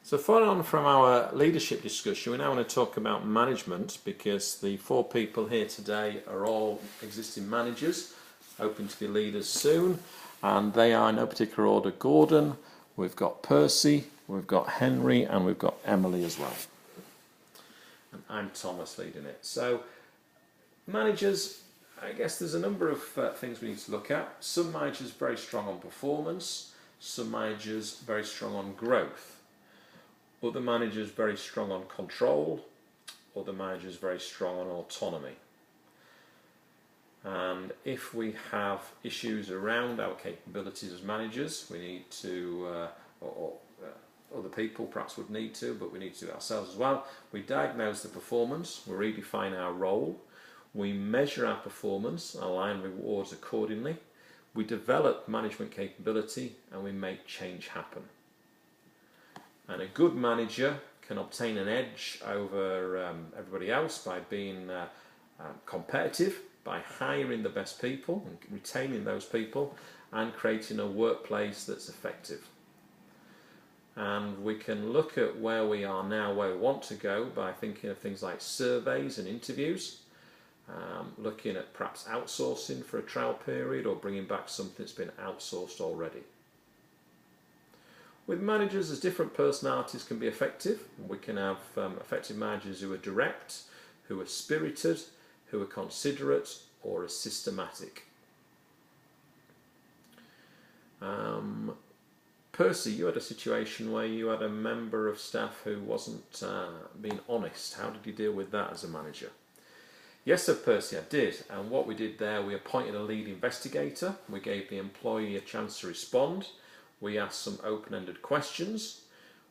So following on from our leadership discussion, we now want to talk about management, because the four people here today are all existing managers, hoping to be leaders soon, and they are in no particular order: Gordon, we've got Percy, we've got Henry, and we've got Emily as well. And I'm Thomas leading it. So managers, I guess there's a number of things we need to look at. Some managers very strong on performance, some managers very strong on growth. Other managers very strong on control, other managers very strong on autonomy. And if we have issues around our capabilities as managers, we need to, other people perhaps would need to, but we need to do it ourselves as well. We diagnose the performance, we redefine our role, we measure our performance, align rewards accordingly, we develop management capability, and we make change happen. And a good manager can obtain an edge over everybody else by being competitive, by hiring the best people and retaining those people, and creating a workplace that's effective. And we can look at where we are now, where we want to go, by thinking of things like surveys and interviews, looking at perhaps outsourcing for a trial period, or bringing back something that's been outsourced already. With managers, as different personalities can be effective. We can have effective managers who are direct, who are spirited, who are considerate, or are systematic. Percy, you had a situation where you had a member of staff who wasn't being honest. How did you deal with that as a manager? Yes, sir, Percy, I did. And what we did there, we appointed a lead investigator. We gave the employee a chance to respond. We asked some open-ended questions.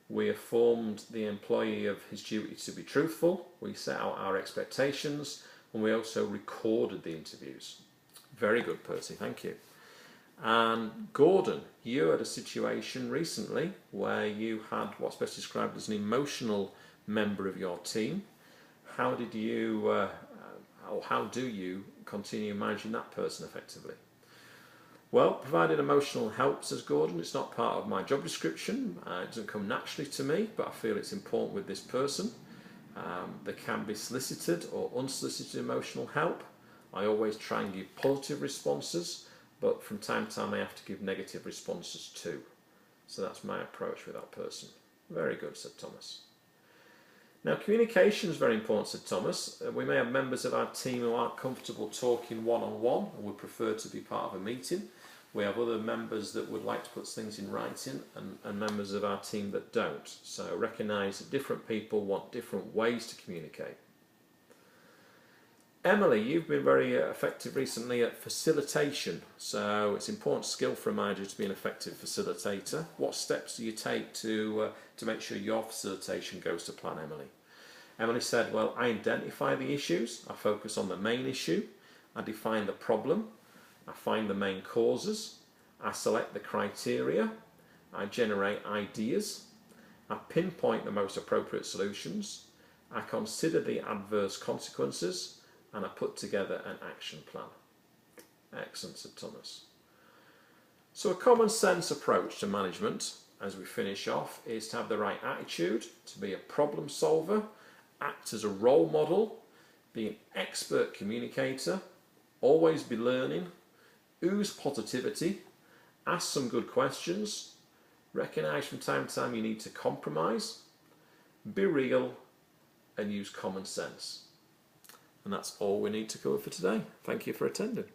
We informed the employee of his duty to be truthful. We set out our expectations, and we also recorded the interviews. Very good, Percy, thank you. And Gordon, you had a situation recently where you had what's best described as an emotional member of your team. How did you, or how do you continue managing that person effectively? Well, providing emotional help, says Gordon. It's not part of my job description. It doesn't come naturally to me, but I feel it's important with this person. There can be solicited or unsolicited emotional help. I always try and give positive responses, but from time to time I have to give negative responses too. So that's my approach with that person. Very good, said Thomas. Now, communication is very important, said Thomas. We may have members of our team who aren't comfortable talking one-on-one and would prefer to be part of a meeting. We have other members that would like to put things in writing, and members of our team that don't. So recognise that different people want different ways to communicate. Emily, you've been very effective recently at facilitation. So it's an important skill for a manager to be an effective facilitator. What steps do you take to make sure your facilitation goes to plan, Emily? Emily said, well, I identify the issues, I focus on the main issue, I define the problem, I find the main causes, I select the criteria, I generate ideas, I pinpoint the most appropriate solutions, I consider the adverse consequences, and I put together an action plan. Excellent, said Thomas. So a common sense approach to management, as we finish off, is to have the right attitude, to be a problem solver, act as a role model, be an expert communicator, always be learning, ooze positivity, ask some good questions, recognise from time to time you need to compromise, be real, and use common sense. And that's all we need to cover for today. Thank you for attending.